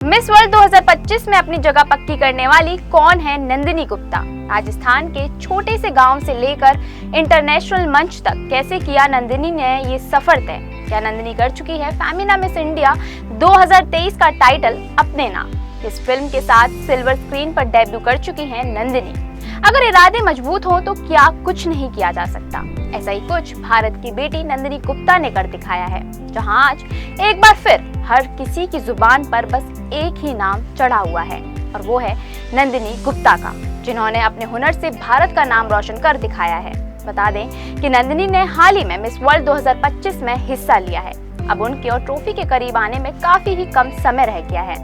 Miss world 2025 में अपनी जगह पक्की करने वाली कौन है नंदिनी गुप्ता। राजस्थान के छोटे से गांव से लेकर इंटरनेशनल मंच तक कैसे किया नंदिनी ने ये सफर तय। क्या नंदिनी कर चुकी है फेमिना मिस इंडिया 2023 का टाइटल अपने नाम। इस फिल्म के साथ सिल्वर स्क्रीन पर डेब्यू कर चुकी हैं नंदिनी। अगर इरादे मजबूत हो तो क्या कुछ नहीं किया जा सकता। ऐसा ही कुछ भारत की बेटी नंदिनी गुप्ता ने कर दिखाया है, जहां आज एक बार फिर हर किसी की जुबान पर बस एक ही नाम चढ़ा हुआ है और वो है नंदिनी गुप्ता का, जिन्होंने अपने हुनर से भारत का नाम रोशन कर दिखाया है। बता दें कि नंदिनी ने हाल ही में मिस वर्ल्ड 2025 में हिस्सा लिया है। अब उनके और ट्रॉफी के करीब आने में काफी ही कम समय रह गया है,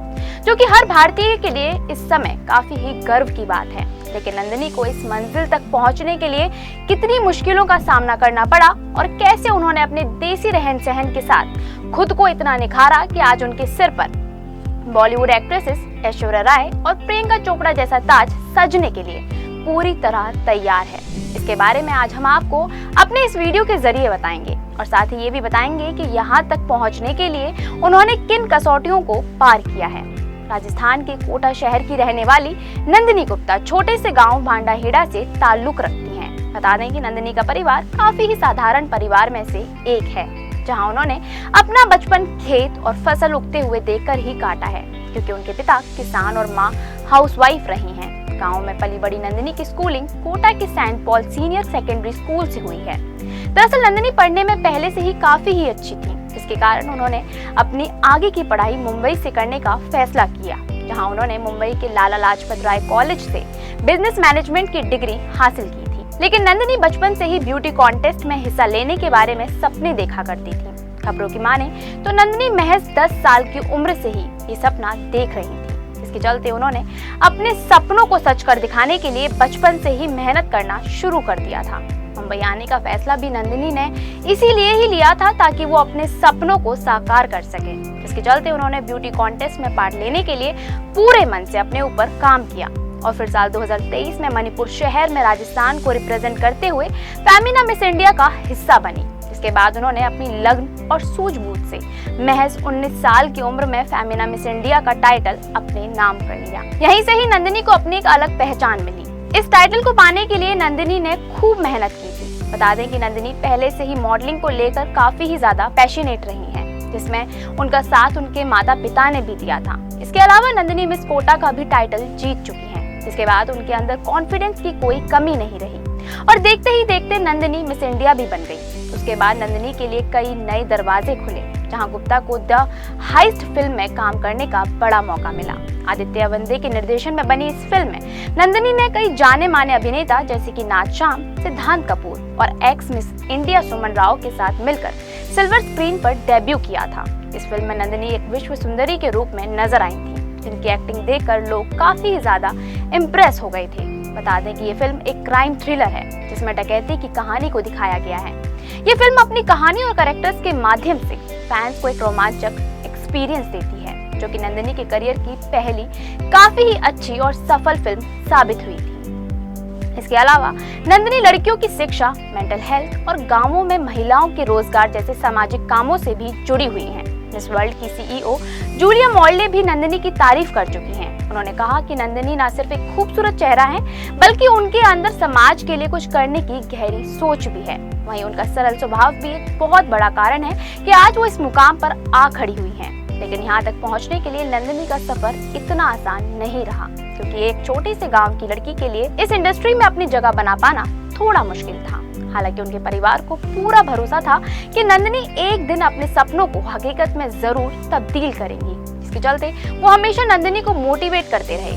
जो कि हर भारतीय के लिए इस समय काफी ही गर्व की बात है। लेकिन नंदिनी को इस मंजिल तक पहुंचने के लिए कितनी मुश्किलों का सामना करना पड़ा और कैसे उन्होंने अपने देसी रहन सहन के साथ खुद को इतना निखारा कि आज उनके सिर पर बॉलीवुड एक्ट्रेसेस ऐश्वर्या राय और प्रियंका चोपड़ा जैसा ताज सजने के लिए पूरी तरह तैयार है। इसके बारे में आज हम आपको अपने इस वीडियो के जरिए बताएंगे और साथ ही ये भी बताएंगे कि यहाँ तक पहुँचने के लिए उन्होंने किन कसौटियों को पार किया है। राजस्थान के कोटा शहर की रहने वाली नंदिनी गुप्ता छोटे से गांव भांडाहेड़ा से ताल्लुक रखती हैं। बता दें कि नंदिनी का परिवार काफी ही साधारण परिवार में से एक है, जहां उन्होंने अपना बचपन खेत और फसल उगते हुए देखकर ही काटा है, क्योंकि उनके पिता किसान और मां हाउसवाइफ रही हैं। गांव में पली बड़ी नंदिनी की स्कूलिंग कोटा के Saint Paul Senior Secondary School से हुई है। दरअसल नंदिनी पढ़ने में पहले से ही काफी ही अच्छी थी, जिसके कारण उन्होंने अपनी आगे की पढ़ाई मुंबई से करने का फैसला किया, जहां उन्होंने मुंबई के लाला लाजपत राय कॉलेज से बिजनेस मैनेजमेंट की डिग्री हासिल की थी। लेकिन नंदिनी बचपन से ही ब्यूटी कॉन्टेस्ट में हिस्सा लेने के बारे में सपने देखा करती थी। खबरों की माने तो नंदिनी महज 10 साल की उम्र से ही ये सपना देख रही थी। इसके चलते उन्होंने अपने सपनों को सच कर दिखाने के लिए बचपन से ही मेहनत करना शुरू कर दिया था। मुंबई आने का फैसला भी नंदिनी ने इसीलिए ही लिया था ताकि वो अपने सपनों को साकार कर सके। इसके चलते उन्होंने ब्यूटी कॉन्टेस्ट में पार्ट लेने के लिए पूरे मन से अपने ऊपर काम किया और फिर साल 2023 में मणिपुर शहर में राजस्थान को रिप्रेजेंट करते हुए फेमिना मिस इंडिया का हिस्सा बनी। इसके बाद उन्होंने अपनी लगन और सूझबूझ से महज 19 साल की उम्र में फेमिना मिस इंडिया का टाइटल अपने नाम कर लिया। यहीं से ही नंदिनी को अपनी एक अलग पहचान मिली। इस टाइटल को पाने के लिए नंदिनी ने खूब मेहनत की थी। बता दें कि नंदिनी पहले से ही मॉडलिंग को लेकर काफी ही ज्यादा पैशनेट रही हैं, जिसमें उनका साथ उनके माता पिता ने भी दिया था। इसके अलावा नंदिनी मिस कोटा का भी टाइटल जीत चुकी हैं। इसके बाद उनके अंदर कॉन्फिडेंस की कोई कमी नहीं रही और देखते ही देखते नंदिनी मिस इंडिया भी बन गई। उसके बाद नंदिनी के लिए कई नए दरवाजे खुले, जहां गुप्ता को द हाइस्ट फिल्म में काम करने का बड़ा मौका मिला। आदित्य अवंदे के निर्देशन में बनी इस फिल्म में नंदिनी ने कई जाने माने अभिनेता जैसे कि नाज श्याम, सिद्धांत कपूर और एक्स मिस इंडिया सुमन राव के साथ मिलकर सिल्वर स्क्रीन पर डेब्यू किया था। इस फिल्म में नंदिनी एक विश्व सुंदरी के रूप में नजर आई थी, जिनकी एक्टिंग देखकर लोग काफी ही ज्यादा इम्प्रेस हो गए थे। बता दें कि ये फिल्म एक क्राइम थ्रिलर है, जिसमें डकैती की कहानी को दिखाया गया है। ये फिल्म अपनी कहानी और कैरेक्टर्स के माध्यम से फैंस को एक रोमांचक एक्सपीरियंस देती है, जो कि नंदिनी के करियर की पहली काफी ही अच्छी और सफल फिल्म साबित हुई थी। इसके अलावा नंदिनी लड़कियों की शिक्षा, मेंटल हेल्थ और गांवों में महिलाओं के रोजगार जैसे सामाजिक कामों से भी जुड़ी हुई हैं। मिस वर्ल्ड की सीईओ जूलिया मॉल्डे भी नंदिनी की तारीफ कर चुकी हैं। उन्होंने कहा कि नंदिनी न सिर्फ एक खूबसूरत चेहरा है, बल्कि उनके अंदर समाज के लिए कुछ करने की गहरी सोच भी है। वहीं उनका सरल स्वभाव भी एक बहुत बड़ा कारण है कि आज वो इस मुकाम पर आ खड़ी हुई हैं। लेकिन यहाँ तक पहुँचने के लिए नंदिनी का सफर इतना आसान नहीं रहा, क्योंकि एक छोटे से गांव की लड़की के लिए इस इंडस्ट्री में अपनी जगह बना पाना थोड़ा मुश्किल था। हालांकि उनके परिवार को पूरा भरोसा था कि नंदिनी एक दिन अपने सपनों को हकीकत में जरूर तब्दील करेंगी। इसके चलते वो हमेशा नंदिनी को मोटिवेट करते रहे।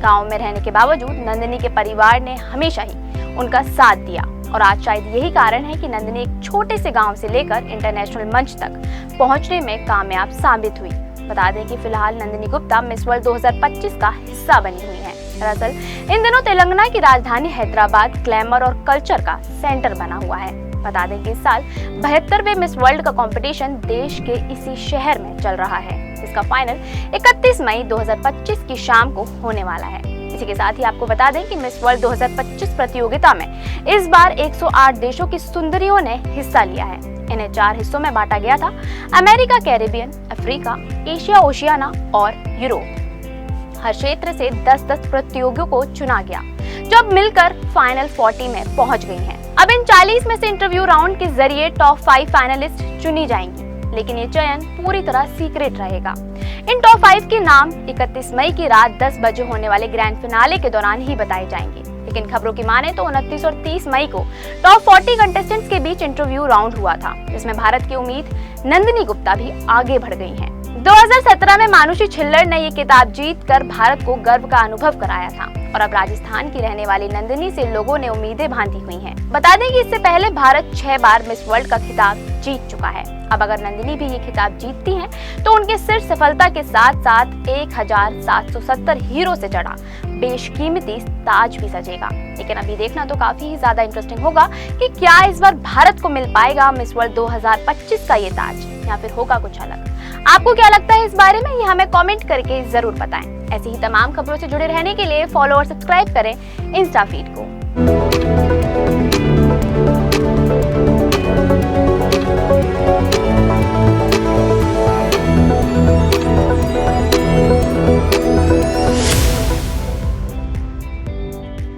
गांव में रहने के बावजूद नंदिनी के परिवार ने हमेशा ही उनका साथ दिया और आज शायद यही कारण है कि नंदिनी एक छोटे से गांव से लेकर इंटरनेशनल मंच तक पहुंचने में कामयाब साबित हुई। बता दें कि फिलहाल नंदिनी गुप्ता मिस वर्ल्ड 2025 का हिस्सा बनी हुई हैं। दरअसल इन दिनों तेलंगाना की राजधानी हैदराबाद ग्लैमर और कल्चर का सेंटर बना हुआ है। बता दें कि इस साल 72वें मिस वर्ल्ड का कंपटीशन देश के इसी शहर में चल रहा है, जिसका फाइनल 31 मई 2025 की शाम को होने वाला है। इसी के साथ ही आपको बता दें कि मिस वर्ल्ड 2025 प्रतियोगिता में इस बार 108 देशों की सुंदरियों ने हिस्सा लिया है। इन्हें 4 हिस्सों में बांटा गया था। America, Caribbean, Africa, Asia Oceania और यूरोप। हर क्षेत्र से 10-10 प्रतियोगियों को चुना गया, जो अब मिलकर फाइनल 40 में पहुंच गई हैं। अब इन 40 में से इंटरव्यू राउंड के जरिए टॉप 5 फाइनलिस्ट चुनी जाएंगी, लेकिन ये चयन पूरी तरह सीक्रेट रहेगा। इन टॉप 5 के नाम 31 मई की रात 10 बजे होने वाले ग्रैंड फिनाले के दौरान ही बताए जाएंगे। लेकिन खबरों की माने तो 29 और 30 मई को टॉप 40 कंटेस्टेंट्स के बीच इंटरव्यू राउंड हुआ था, जिसमें भारत की उम्मीद नंदिनी गुप्ता भी आगे बढ़ गई हैं। 2017 में मानुषी छिल्लर ने ये किताब जीतकर भारत को गर्व का अनुभव कराया था और अब राजस्थान की रहने वाली नंदिनी से लोगों ने उम्मीदें बांधी हुई हैं। बता दें कि इससे पहले भारत 6 बार मिस वर्ल्ड का खिताब जीत चुका है। अब अगर नंदिनी भी ये खिताब जीतती हैं, तो उनके सिर सफलता के साथ साथ 1770 हीरो से चढ़ा बेशकीमती ताज भी सजेगा। लेकिन अभी देखना तो काफी ही ज्यादा इंटरेस्टिंग होगा कि क्या इस बार भारत को मिल पाएगा मिस वर्ल्ड 2025 का ये ताज, या फिर होगा कुछ अलग। आपको क्या लगता है इस बारे में, ये हमें कमेंट करके जरूर बताएं। ऐसी ही तमाम खबरों से जुड़े रहने के लिए फॉलो और सब्सक्राइब करें इंस्टा फीड को।